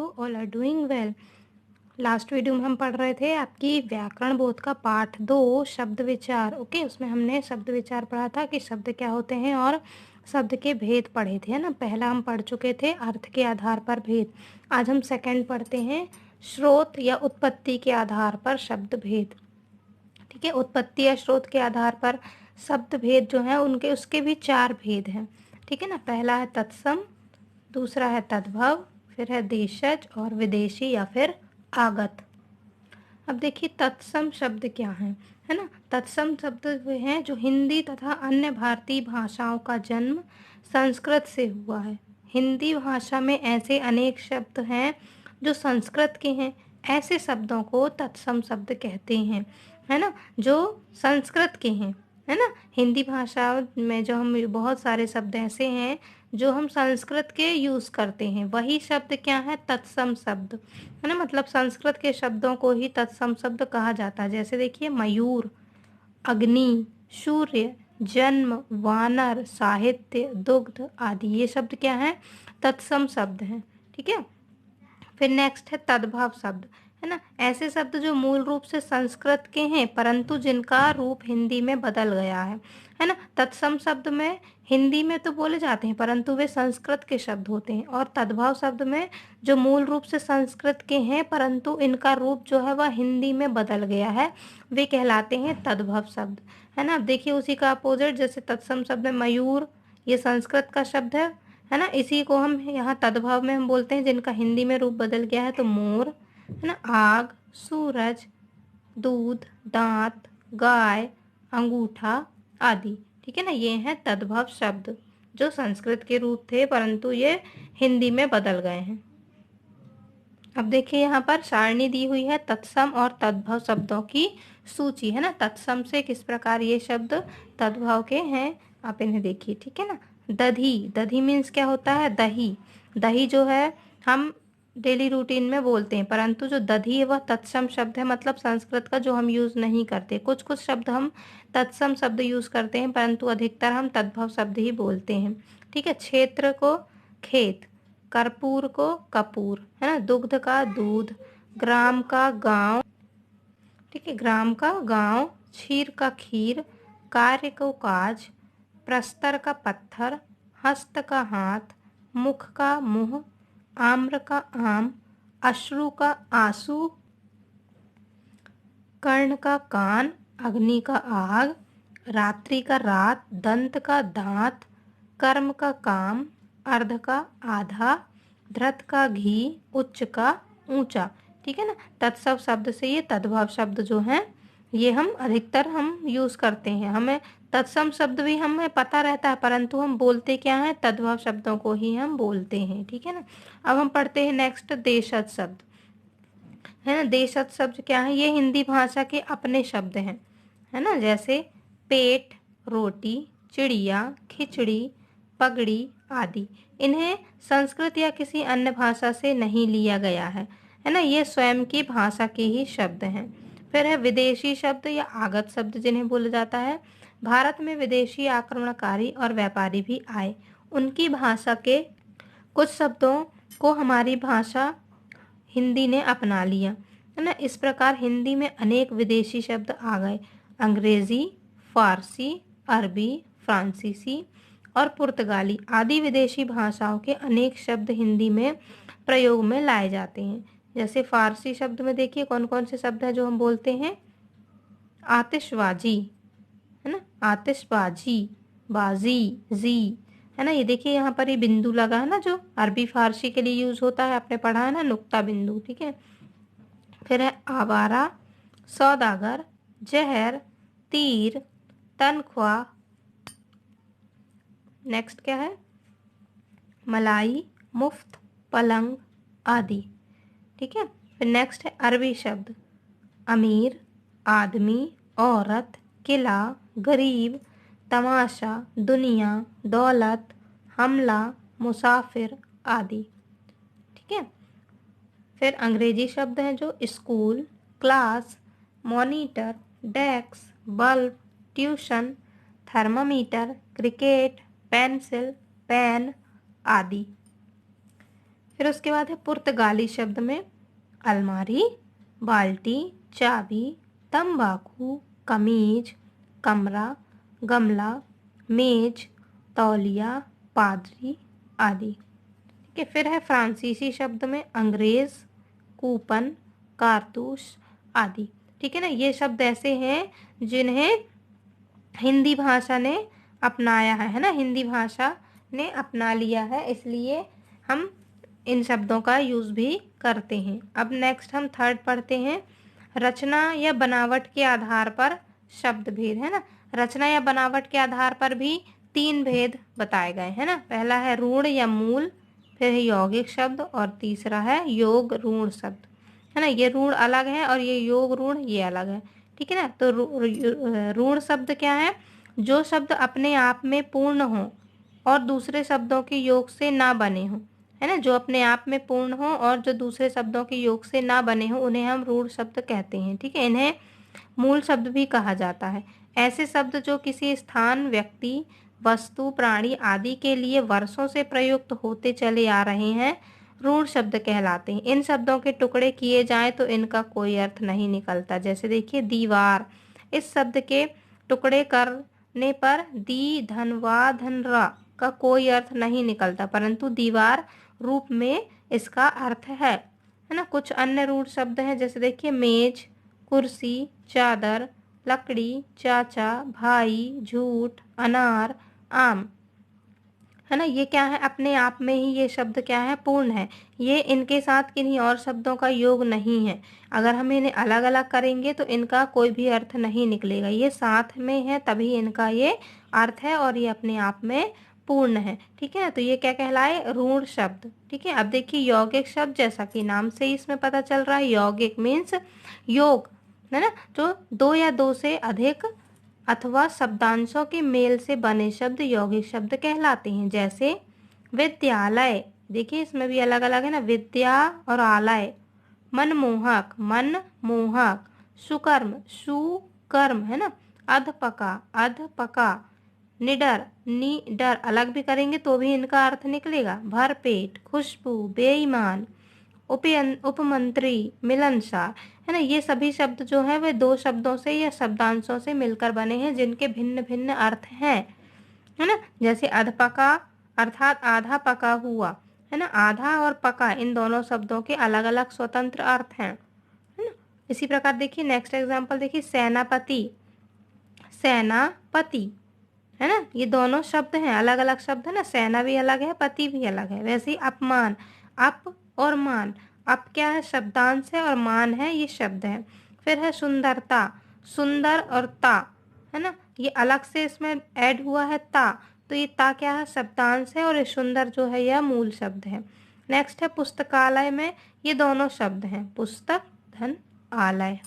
All are doing well. Last video में हम पढ़ रहे थे आपकी व्याकरण बोध का पाठ 2 शब्द विचार। ओके, उसमें हमने शब्द विचार पढ़ा था कि शब्द क्या होते हैं और शब्द के भेद पढ़े थे, है ना। पहला हम पढ़ चुके थे अर्थ के आधार पर भेद। आज हम सेकंड पढ़ते हैं स्रोत या उत्पत्ति के आधार पर शब्द भेद। ठीक है, उत्पत्ति या स्रोत के आधार पर शब्द भेद जो है उनके उसके भी 4 भेद हैं। ठीक है ना। पहला है तत्सम, दूसरा है तद्भव, फिर है देशज और विदेशी या फिर आगत। अब देखिए तत्सम शब्द क्या है ना। तत्सम शब्द वे हैं जो हिंदी तथा अन्य भारतीय भाषाओं का जन्म संस्कृत से हुआ है। हिंदी भाषा में ऐसे अनेक शब्द हैं जो संस्कृत के हैं। ऐसे शब्दों को तत्सम शब्द कहते हैं, है ना, जो संस्कृत के हैं, है ना। हिंदी भाषा में जो हम बहुत सारे शब्द ऐसे हैं जो हम संस्कृत के यूज़ करते हैं, वही शब्द क्या है, तत्सम शब्द, है ना। मतलब संस्कृत के शब्दों को ही तत्सम शब्द कहा जाता है। जैसे देखिए मयूर, अग्नि, सूर्य, जन्म, वानर, साहित्य, दुग्ध आदि, ये शब्द क्या है, तत्सम शब्द हैं। ठीक है। फिर नेक्स्ट है तद्भव शब्द, है ना। ऐसे शब्द जो मूल रूप से संस्कृत के हैं परंतु जिनका रूप हिंदी में बदल गया है ना। तत्सम शब्द में हिंदी में तो बोले जाते हैं परंतु वे संस्कृत के शब्द होते हैं, और तद्भव शब्द में जो मूल रूप से संस्कृत के हैं परंतु इनका रूप जो है वह हिंदी में बदल गया है, वे कहलाते हैं तद्भव शब्द, है ना। अब देखिए उसी का अपोजिट, जैसे तत्सम शब्द में मयूर, ये संस्कृत का शब्द है ना। इसी को हम यहाँ तद्भव में हम बोलते हैं जिनका हिंदी में रूप बदल गया है, तो मोर, है ना, आग, सूरज, दूध, दांत, गाय, अंगूठा आदि। ठीक है ना। ये हैं तद्भव शब्द जो संस्कृत के रूप थे परंतु ये हिंदी में बदल गए हैं। अब देखिए यहाँ पर सारणी दी हुई है तत्सम और तद्भव शब्दों की सूची, है ना। तत्सम से किस प्रकार ये शब्द तद्भव के हैं आप इन्हें देखिए। ठीक है ना। दधी, दधी मीन्स क्या होता है, दही। दही जो है हम डेली रूटीन में बोलते हैं परंतु जो दधी है वह तत्सम शब्द है, मतलब संस्कृत का जो हम यूज़ नहीं करते। कुछ कुछ शब्द हम तत्सम शब्द यूज़ करते हैं परंतु अधिकतर हम तद्भव शब्द ही बोलते हैं। ठीक है। क्षेत्र को खेत, कर्पूर को कपूर, है ना, दुग्ध का दूध, ग्राम का गांव, ठीक है, ग्राम का गांव, क्षीर का खीर, कार्य को काज, प्रस्तर का पत्थर, हस्त का हाथ, मुख का मुंह, आम्र का आम, अश्रु का आंसू, कर्ण का कान, अग्नि का आग, रात्रि का रात, दंत का दांत, कर्म का काम, अर्ध का आधा, धृत का घी, उच्च का ऊंचा। ठीक है ना। तत्सव शब्द से ये तद्भव शब्द जो हैं ये हम अधिकतर हम यूज़ करते हैं। हमें तत्सम शब्द भी हमें पता रहता है परंतु हम बोलते क्या है, तद्भव शब्दों को ही हम बोलते हैं। ठीक है ना। अब हम पढ़ते हैं नेक्स्ट देशज शब्द, है ना। देशज शब्द क्या है, ये हिंदी भाषा के अपने शब्द हैं, है ना। जैसे पेट, रोटी, चिड़िया, खिचड़ी, पगड़ी आदि। इन्हें संस्कृत या किसी अन्य भाषा से नहीं लिया गया है ना। ये स्वयं की भाषा के ही शब्द हैं। फिर है विदेशी शब्द या आगत शब्द जिन्हें बोला जाता है। भारत में विदेशी आक्रमणकारी और व्यापारी भी आए, उनकी भाषा के कुछ शब्दों को हमारी भाषा हिंदी ने अपना लिया, है ना। इस प्रकार हिंदी में अनेक विदेशी शब्द आ गए। अंग्रेजी, फारसी, अरबी, फ्रांसीसी और पुर्तगाली आदि विदेशी भाषाओं के अनेक शब्द हिंदी में प्रयोग में लाए जाते हैं। जैसे फारसी शब्द में देखिए कौन कौन से शब्द हैं जो हम बोलते हैं। आतिशबाजी, है ना, आतिशबाजी, बाजी, जी, है ना। ये देखिए यहाँ पर ये बिंदु लगा है ना जो अरबी फारसी के लिए यूज होता है, आपने पढ़ा है ना, नुक्ता बिंदु। ठीक है। फिर है आवारा, सौदागर, जहर, तीर, तनख्वाह, नेक्स्ट क्या है, मलाई, मुफ्त, पलंग आदि। ठीक है। फिर नेक्स्ट है अरबी शब्द, अमीर, आदमी, औरत, किला, गरीब, तमाशा, दुनिया, दौलत, हमला, मुसाफिर आदि। ठीक है। फिर अंग्रेजी शब्द हैं जो school, class, monitor, desk, bulb, tuition, thermometer, cricket, pencil, pen आदि। फिर उसके बाद है पुर्तगाली शब्द में अलमारी, बाल्टी, चाबी, तंबाकू, कमीज, कमरा, गमला, मेज, तौलिया, पादरी आदि। ठीक है। फिर है फ्रांसीसी शब्द में अंग्रेज, कूपन, कारतूस आदि। ठीक है ना। ये शब्द ऐसे हैं जिन्हें हिंदी भाषा ने अपनाया है ना, हिंदी भाषा ने अपना लिया है, इसलिए हम इन शब्दों का यूज़ भी करते हैं। अब नेक्स्ट हम थर्ड पढ़ते हैं, रचना या बनावट के आधार पर शब्द भेद, है ना। रचना या बनावट के आधार पर भी 3 भेद बताए गए हैं ना। पहला है ऋण या मूल, फिर है यौगिक शब्द और तीसरा है योग ऋण शब्द, है ना। ये ऋण अलग है और ये योग ऋण ये अलग है। ठीक है ना। तो ऋण शब्द क्या है? जो शब्द अपने आप में पूर्ण हो और दूसरे शब्दों के योग से ना बने हो, है ना। जो अपने आप में पूर्ण हो और जो दूसरे शब्दों के योग से ना बने हो उन्हें हम ऋण शब्द कहते हैं। ठीक है। इन्हें मूल शब्द भी कहा जाता है। ऐसे शब्द जो किसी स्थान, व्यक्ति, वस्तु, प्राणी आदि के लिए वर्षों से प्रयुक्त होते चले आ रहे हैं ऋण शब्द कहलाते हैं। इन शब्दों के टुकड़े किए जाएं तो इनका कोई अर्थ नहीं निकलता। जैसे देखिए दीवार, इस शब्द के टुकड़े करने पर दी धनवा धनरा का कोई अर्थ नहीं निकलता, परंतु दीवार रूप में इसका अर्थ है ना। कुछ अन्य ऋण शब्द हैं, जैसे देखिए मेज, कुर्सी, चादर, लकड़ी, चाचा, भाई, झूठ, अनार, आम, है ना। ये क्या है? अपने आप में ही ये शब्द क्या है? पूर्ण है। ये इनके साथ किन्हीं और शब्दों का योग नहीं है। अगर हम इन्हें अलग अलग करेंगे तो इनका कोई भी अर्थ नहीं निकलेगा। ये साथ में है तभी इनका ये अर्थ है और ये अपने आप में पूर्ण है। ठीक है। तो ये क्या कहलाए? ऋण शब्द। ठीक है। अब देखिए यौगिक शब्द, जैसा कि नाम से ही इसमें पता चल रहा है, यौगिक मीन्स योग, है ना। जो 2 या 2 से अधिक अथवा शब्दांशों के मेल से बने शब्द यौगिक शब्द कहलाते हैं। जैसे विद्यालय, देखिए इसमें भी अलग अलग है ना, विद्या और आलय। मनमोहक, मन मोहक। सुकर्म, सुकर्म, है ना। अधपका, अधपका। निडर, निडर, अलग भी करेंगे तो भी इनका अर्थ निकलेगा। भरपेट, खुशबू, बेईमान, उपमंत्री, मिलनसार, है ना। ये सभी शब्द जो है वे 2 शब्दों से या शब्दांशों से मिलकर बने हैं जिनके भिन्न भिन्न अर्थ हैं, है ना। जैसे अधपका अर्थात आधा पका हुआ, है ना। आधा और पका इन दोनों शब्दों के अलग अलग स्वतंत्र अर्थ हैं, है ना। इसी प्रकार देखिए नेक्स्ट एग्जाम्पल देखिए, सेनापति, सेनापति, है ना। ये दोनों शब्द हैं, अलग अलग शब्द है ना। सेना भी अलग है, पति भी अलग है। वैसे ही अपमान, अप और मान, अप क्या है? शब्दांश है और मान है ये शब्द है। फिर है सुंदरता, सुंदर और ता, है ना। ये अलग से इसमें ऐड हुआ है ता, तो ये ता क्या है? शब्दांश है और ये सुंदर जो है यह मूल शब्द है। नेक्स्ट है पुस्तकालय में ये दोनों शब्द हैं, पुस्तक धन आलय।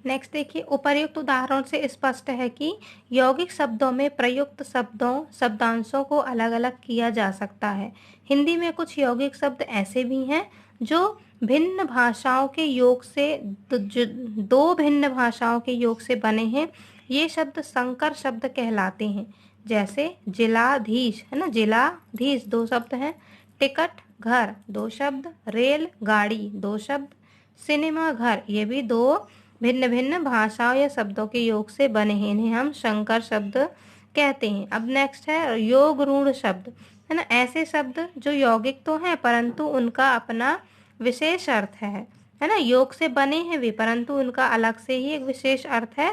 नेक्स्ट देखिए, उपर्युक्त उदाहरण से स्पष्ट है कि यौगिक शब्दों में प्रयुक्त शब्दांशों को अलग अलग किया जा सकता है। हिंदी में कुछ यौगिक शब्द ऐसे भी हैं जो भिन्न भाषाओं के योग से दो भिन्न भाषाओं के योग से बने हैं। ये शब्द संकर शब्द कहलाते हैं। जैसे जिलाधीश, है ना, जिलाधीश 2 शब्द हैं। टिकट घर 2 शब्द। रेल गाड़ी 2 शब्द। सिनेमा घर ये भी 2 भिन्न भिन्न भाषाओं या शब्दों के योग से बने हैं, इन्हें हम संकर शब्द कहते हैं। अब नेक्स्ट है योग ऋण शब्द, है ना। ऐसे शब्द जो यौगिक तो हैं परंतु उनका अपना विशेष अर्थ है ना। योग से बने हैं वे परंतु उनका अलग से ही एक विशेष अर्थ है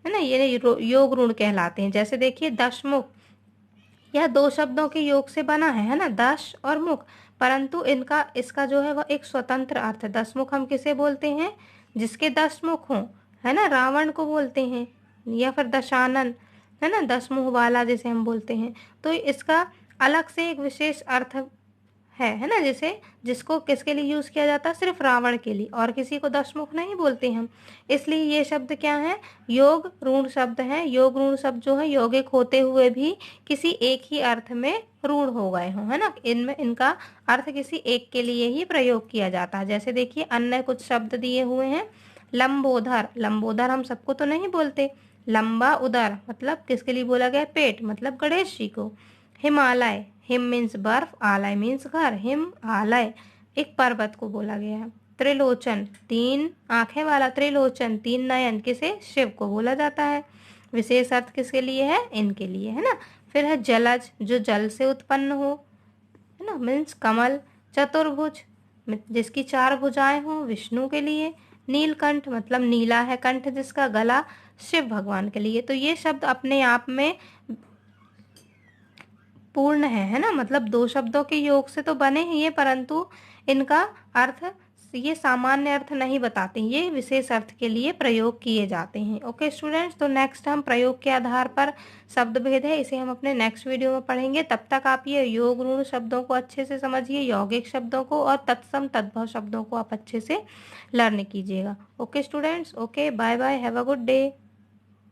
ना। ये योग ऋण कहलाते हैं। जैसे देखिए दशमुख, यह 2 शब्दों के योग से बना है ना, दश और मुख, परंतु इसका जो है वह एक स्वतंत्र अर्थ है। दशमुख हम किसे बोलते हैं? जिसके 10 मुख हों, है ना, रावण को बोलते हैं। या फिर दशानन, है ना, 10 मुंह वाला जिसे हम बोलते हैं। तो इसका अलग से एक विशेष अर्थ है ना। जिसको किसके लिए यूज किया जाता है? सिर्फ रावण के लिए, और किसी को 10 मुख नहीं बोलते हम। इसलिए ये शब्द क्या है? योग ऋण शब्द है। योग ऋण शब्द जो है यौगिक होते हुए भी किसी एक ही अर्थ में ऋण हो गए हों, है ना। इनमें इनका अर्थ किसी एक के लिए ही प्रयोग किया जाता है। जैसे देखिए अन्य कुछ शब्द दिए हुए हैं। लंबोदर, लंबोदर हम सबको तो नहीं बोलते। लंबा उदर मतलब किसके लिए बोला गया? पेट, मतलब गणेश जी को। हिमालय, हिम मीन्स बर्फ, आलय मीन्स घर, हिमालय एक पर्वत को बोला गया है। त्रिलोचन, 3 आंखें वाला त्रिलोचन, 3 नयन, किसे? शिव को बोला जाता है। विशेष अर्थ किसके लिए है? इनके लिए, है ना। फिर है जलज, जो जल से उत्पन्न हो, है ना, मीन्स कमल। चतुर्भुज, जिसकी 4 भुजाएं हों, विष्णु के लिए। नीलकंठ, मतलब नीला है कंठ जिसका, गला, शिव भगवान के लिए। तो ये शब्द अपने आप में पूर्ण है ना, मतलब 2 शब्दों के योग से तो बने हैं ये, परंतु इनका अर्थ, ये सामान्य अर्थ नहीं बताते, ये विशेष अर्थ के लिए प्रयोग किए जाते हैं। ओके स्टूडेंट्स, तो नेक्स्ट हम प्रयोग के आधार पर शब्द भेद है, इसे हम अपने नेक्स्ट वीडियो में पढ़ेंगे। तब तक आप ये योग ऋण शब्दों को अच्छे से समझिए, यौगिक शब्दों को, और तत्सम तद्भव शब्दों को आप अच्छे से लर्न कीजिएगा। Okay students, okay, bye bye, have a good day.